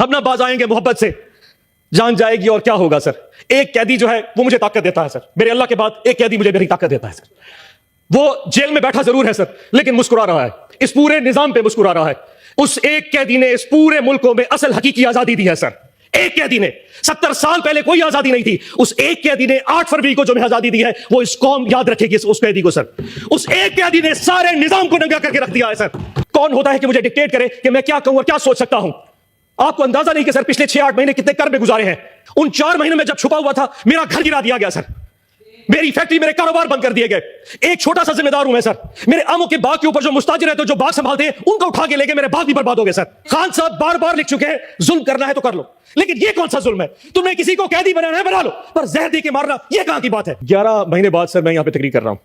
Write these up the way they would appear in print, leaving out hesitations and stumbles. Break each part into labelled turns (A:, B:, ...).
A: हम ना बाज आएंगे मोहब्बत से, जान जाएगी और क्या होगा सर। एक कैदी जो है वो मुझे ताकत देता है सर, मेरे अल्लाह के बाद एक कैदी मुझे मेरी ताकत देता है सर। वो जेल में बैठा जरूर है सर, लेकिन मुस्कुरा रहा है, इस पूरे निजाम पे मुस्कुरा रहा है। उस एक कैदी ने इस पूरे मुल्कों में असल हकीकी आजादी दी है सर। एक कैदी ने 70 साल पहले कोई आजादी नहीं थी, उस एक कैदी ने 8 फरवरी को जो हमें आजादी दी है वो इस कौम याद रखेगी उस कैदी को सर। उस एक कैदी ने सारे निजाम को नंगा करके रख दिया है सर। कौन होता है कि मुझे डिक्टेट करे कि मैं क्या कहूं और क्या सोच सकता हूं। आपको अंदाजा नहीं कि सर पिछले 6-8 महीने कितने कर्ब में गुजारे हैं। उन 4 महीनों में जब छुपा हुआ था मेरा घर गिरा दिया गया सर, मेरी फैक्ट्री मेरे कारोबार बंद कर दिए गए। एक छोटा सा जिम्मेदार हूं मैं सर। मेरे आमों के बाग के ऊपर जो मुस्ताजिर रहते हैं, जो बाग संभालते हैं, उनको उठा के लेके मेरे बाग भी बर्बाद हो गए सर। खान साहब बार बार लिख चुके हैं जुल्म करना है तो कर लो, लेकिन ये कौन सा जुल्म है। तुमने किसी को कैदी बनाना है बना लो, पर जहर दे के मारना ये कहां की बात है। 11 महीने बाद सर मैं यहां पे तकरीर कर रहा हूं।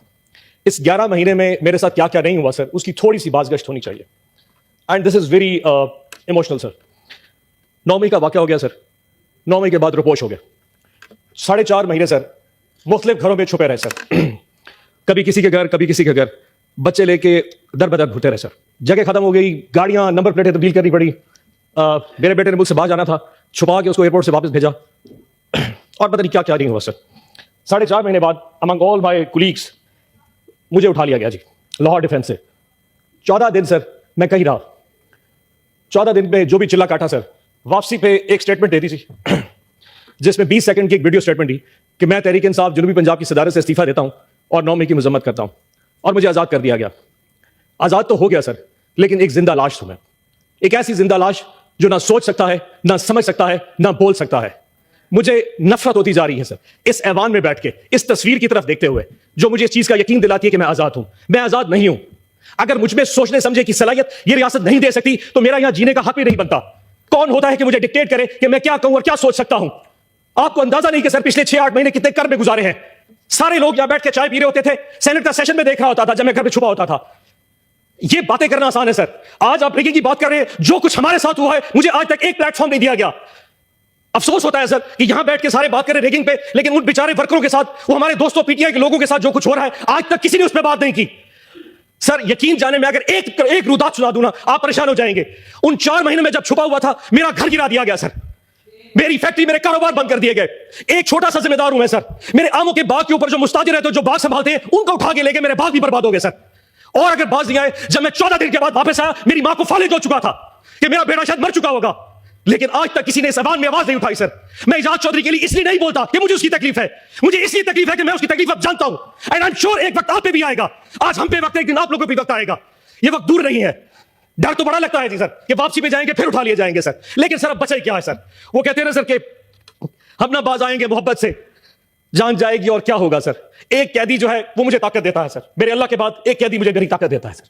A: इस 11 महीने में मेरे साथ क्या क्या नहीं हुआ सर, उसकी थोड़ी सी बाज़गश्त होनी चाहिए। And this is very emotional sir. 9 मई का वाकया हो गया सर, 9 मई के बाद रुपोश हो गया। 4.5 महीने सर मुख्तलिफ घरों में छुपे रहे सर, कभी किसी के घर कभी किसी के घर, बच्चे लेके दर बदर घूमते रहे सर। जगह खत्म हो गई, गाड़ियां नंबर प्लेटें तब्दील करनी पड़ी। मेरे बेटे ने मुझसे बाहर जाना था, छुपा के उसको एयरपोर्ट से वापस भेजा और पता नहीं क्या क्या नहीं हुआ सर। 4.5 महीने बाद अमंग ऑल माई कुलीग्स मुझे उठा लिया गया जी लाहौर डिफेंस से। 14 दिन सर मैं कहीं रहा। 14 दिन में जो भी चिल्ला काटा सर, वापसी पे एक स्टेटमेंट दे दी थी जिसमें 20 सेकंड की एक वीडियो स्टेटमेंट दी कि मैं तहरीक इंसाफ जनूबी पंजाब की सदारत से इस्तीफा देता हूं और 9 मई की मजम्मत करता हूं, और मुझे आजाद कर दिया गया। आजाद तो हो गया सर, लेकिन एक जिंदा लाश हूं मैं। एक ऐसी जिंदा लाश जो ना सोच सकता है, ना समझ सकता है, ना बोल सकता है। मुझे नफरत होती जा रही है सर इस ऐवान में बैठ के, इस तस्वीर की तरफ देखते हुए, जो मुझे इस चीज का यकीन दिलाती है कि मैं आजाद हूं। मैं आजाद नहीं हूं। अगर मुझ में सोचने समझे की सलाहियत ये रियासत नहीं दे सकती तो मेरा यहां जीने का हक भी नहीं बनता। कौन होता है कि मुझे डिक्टेट करे कि मैं क्या कहूं और क्या सोच सकता हूं। आपको अंदाजा नहीं कि सर पिछले 6-8 महीने कितने कर्ब में गुजारे हैं। सारे लोग यहां बैठ के चाय पी रहे होते थे, सेनेट का सेशन में देख रहा होता था जब मैं घर में छुपा होता था। ये बातें करना आसान है सर। आज आप रिगिंग की बात कर रहे हैं, जो कुछ हमारे साथ हुआ है मुझे आज तक एक प्लेटफॉर्म नहीं दिया गया। अफसोस होता है सर कि यहां बैठ के सारे बात कर रहे रिगिंग पे, लेकिन उन बेचारे वर्करों के साथ, वो हमारे दोस्तों पीटीआई के लोगों के साथ जो कुछ हो रहा है आज तक किसी ने उस पर बात नहीं की। सर यकीन जाने में अगर एक रुदात सुना दूं ना आप परेशान हो जाएंगे। उन 4 महीनों में जब छुपा हुआ था मेरा घर गिरा दिया गया सर, मेरी फैक्ट्री मेरे कारोबार बंद कर दिए गए। एक छोटा सा जिम्मेदार हूं मैं सर। मेरे आमों के बाग के ऊपर जो मुस्ताजिर रहते हैं, जो बाग संभालते हैं, उनको उठा के लेके मेरे बाग भी बर्बाद हो गए सर। और अगर बाज नहीं आए, जब मैं 14 दिन के बाद वापस आया मेरी मां को फालिज हो चुका था कि मेरा बेटा शायद मर चुका होगा, लेकिन आज तक किसी ने इस अवान में आवाज नहीं उठाई सर। मैं इजाज चौधरी के लिए इसलिए नहीं बोलता कि मुझे उसकी तकलीफ है, मुझे इसलिए तकलीफ है कि मैं उसकी तकलीफ अब जानता हूं। एंड आई एम श्योर एक वक्त आप पे भी आएगा। आज हम पे वक्त, एक दिन आप लोगों पे वक्त आएगा। ये वक्त दूर नहीं है। डर तो बड़ा लगता है जी सर कि वापसी पे जाएंगे फिर उठा लिए जाएंगे सर, लेकिन सर अब बचा क्या है सर। वो कहते हैं ना सर कि हम ना बाज आएंगे मोहब्बत से, जान जाएगी और क्या होगा सर। एक कैदी जो है वो मुझे ताकत देता है सर, मेरे अल्लाह के बाद एक कैदी मुझे मेरी ताकत देता है सर।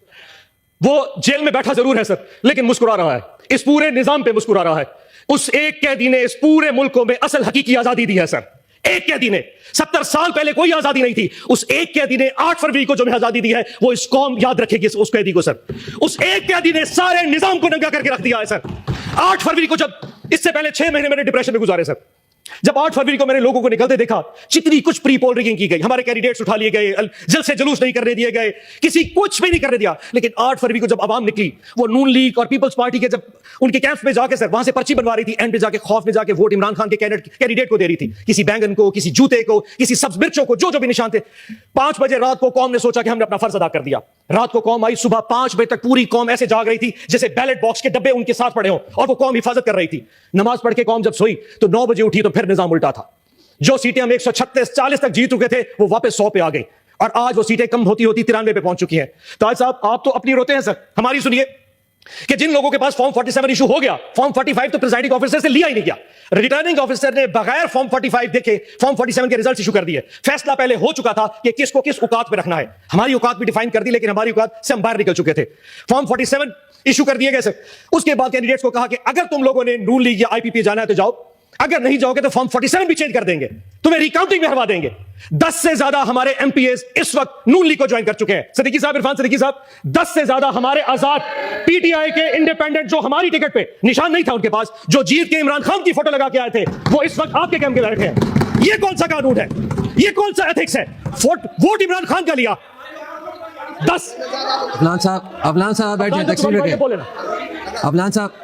A: वो जेल में बैठा जरूर है सर, लेकिन मुस्कुरा रहा है, इस पूरे निजाम पे मुस्कुरा रहा है। उस एक कैदी ने इस पूरे मुल्कों में असल हकीकी आजादी दी है सर। एक कैदी ने 70 साल पहले कोई आजादी नहीं थी, उस एक कैदी ने 8 फरवरी को जो हमें आजादी दी है वो इस कौम याद रखेगी उस कैदी को सर। उस एक कैदी ने सारे निजाम को नंगा करके रख दिया है सर। 8 फरवरी को, जब इससे पहले 6 महीने मैंने डिप्रेशन में गुजारे सर, जब 8 फरवरी को मैंने लोगों को निकलते देखा, जितनी कुछ प्री पोल रिगिंग की गई, हमारे कैंडिडेट्स उठा लिए गए, जल्द से जुलूस नहीं करने दिए गए, किसी कुछ भी नहीं करने दिया। लेकिन 8 फरवरी को जब आवाम निकली, वो नून लीग और पीपल्स पार्टी के जब उनके कैंप्स में जाके सर वहां से पर्ची बनवा रही थी, एंड पे जाके खौफ में जाके वोट इमरान खान के कैंडिडेट को दे रही थी, किसी बैंगन को, किसी जूते को, किसी सब्ज मिर्चों को, जो भी निशान थे। 5 बजे रात को कौम ने सोचा कि हमने अपना फर्ज अदा कर दिया। रात को कौम आई, सुबह 5 बजे तक पूरी कौम ऐसे जाग रही थी जैसे बैलेट बॉक्स के डब्बे उनके साथ पड़े हों, और वो कौम हिफाजत कर रही थी। नमाज पढ़ के कौम जब सोई तो 9 बजे उठी तो फिर निजाम उल्टा था। जो सीटें हम 136-40 तक जीत चुके थे वो वापस 100 पे आ गई, और आज वो सीटें कम होती होती 93 पे पहुंच चुकी हैं। ताज साहब आप तो अपनी रोते हैं सर, हमारी सुनिए कि जिन लोगों के पास फॉर्म 47 इशू हो गया, फॉर्म 45 तो प्रिजाइडिंग ऑफिसर से लिया ही नहीं गया। रिटर्निंग ऑफिसर ने बगैर फॉर्म 45 देखे फॉर्म 47 के रिजल्ट इशू कर दिए। फैसला पहले हो चुका था कि किसको किस औकात पे रखना है। हमारी औकात भी डिफाइन कर दी, लेकिन हमारी औकात से हम बाहर निकल चुके थे। फॉर्म 47 इशू कर दिए गए सर। उसके बाद कैंडिडेट्स को कहा कि अगर तुम लोगों ने नून लीग या आईपीपी जाना है तो जाओ, अगर नहीं जाओगे तो फॉर्म 47 भी चेंज कर देंगे, तुम्हें रिकाउंटिंग में हरवा देंगे। 10 से ज्यादा हमारे एमपीएस इस वक्त नून लीग को ज्वाइन कर चुके हैं। सिद्दीकी साहब, इरफान सिद्दीकी साहब, 10 से ज्यादा हमारे आजाद पीटीआई के इंडिपेंडेंट जो हमारी टिकट पे निशान नहीं था उनके पास, जो जीत के इमरान खान की फोटो लगा के आए थे, वो इस वक्त आपके कैंप में बैठे हैं। ये कौन सा कानून है? ये कौन सा एथिक्स है? वोट इमरान खान का लिया 10।
B: अफलान साहब बैठ जाए, अफलान साहब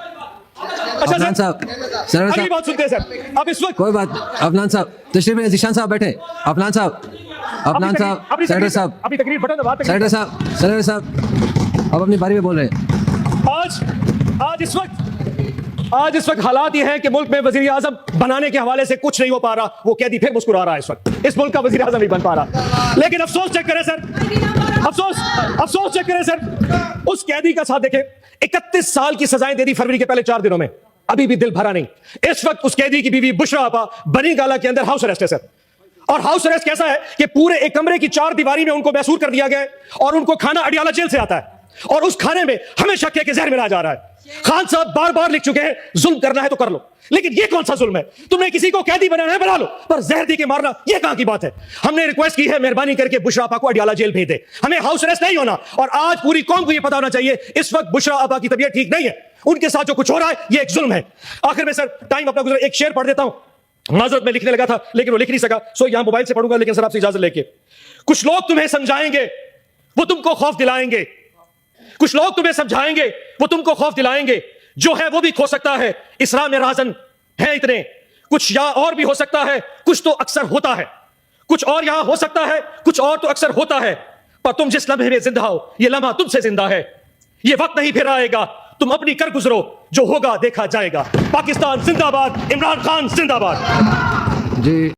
A: अच्छा
B: अफनान
A: सर,
B: साहब, सर
A: अगली
B: साहब,
A: बात सुनते हैं सर। अब इस वक्त
B: कोई बात, अफनान साहब तशरीफ ले, जीशान साहब बैठे, अफनान साहब, अफनान साहब, सेनेटर साहब,
A: अभी तकरीर बटन दबा,
B: सेनेटर साहब, सेनेटर साहब, अब अपनी बारी में बोल रहे हैं।
A: आज इस वक्त हालात ये हैं कि मुल्क में वजीर आजम बनाने के हवाले से कुछ नहीं हो पा रहा। वो कैदी फिर मुस्कुरा रहा है इस वक्त, इस मुल्क का वजीर आजम नहीं बन पा रहा। लेकिन अफसोस चेक करें सर, अफसोस चेक करें सर, उस कैदी का साथ देखें, 31 साल की सजाएं दे दी फरवरी के पहले 4 दिनों में, अभी भी दिल भरा नहीं। इस वक्त उस कैदी की बीवी बुशरा आपा बनी गाला के अंदर हाउस अरेस्ट है सर। और हाउस अरेस्ट कैसा है कि पूरे एक कमरे की 4 दीवारी में उनको मैसूर कर दिया गया है और उनको खाना अडियाला जेल से आता है और उस खाने में हमें शक है कि जहर मिलाया जा रहा है। खान साहब बार बार लिख चुके हैं, जुल्म करना है तो कर लो, लेकिन ये कौन सा जुल्म है? तुमने किसी को कैदी बनाना है बना लो, पर जहर दे के मारना ये कहां की बात है? हमने रिक्वेस्ट की है मेहरबानी करके बुशरा आपा को अडियाला जेल भेज दे, हमें हाउस अरेस्ट नहीं होना। और आज पूरी कौम को ये पता होना चाहिए इस वक्त बुशरा आपा की तबीयत ठीक नहीं है, उनके साथ जो कुछ हो रहा है ये एक जुल्म है। आखिर में सर टाइम अपना गुजरा, एक शेर पढ़ देता हूं। माजरत में लिखने लगा था लेकिन वो लिख नहीं सका, सो यहां मोबाइल से पढ़ूंगा, लेकिन सर आपसे इजाजत लेके। कुछ लोग तुम्हें समझाएंगे वो तुमको खौफ दिलाएंगे, कुछ लोग तुम्हें समझाएंगे वो तुमको खौफ दिलाएंगे, जो है वो भी खो सकता है, इस राह में राजन है इतने, कुछ या और भी हो सकता है, कुछ तो अक्सर होता है, कुछ और यहां हो सकता है, कुछ और तो अक्सर होता है, पर तुम जिस लम्हे में जिंदा हो ये लम्हा तुमसे जिंदा है। ये वक्त नहीं फिर आएगा, तुम अपनी कर गुजरो, जो होगा देखा जाएगा। पाकिस्तान जिंदाबाद, इमरान खान जिंदाबाद।
B: जी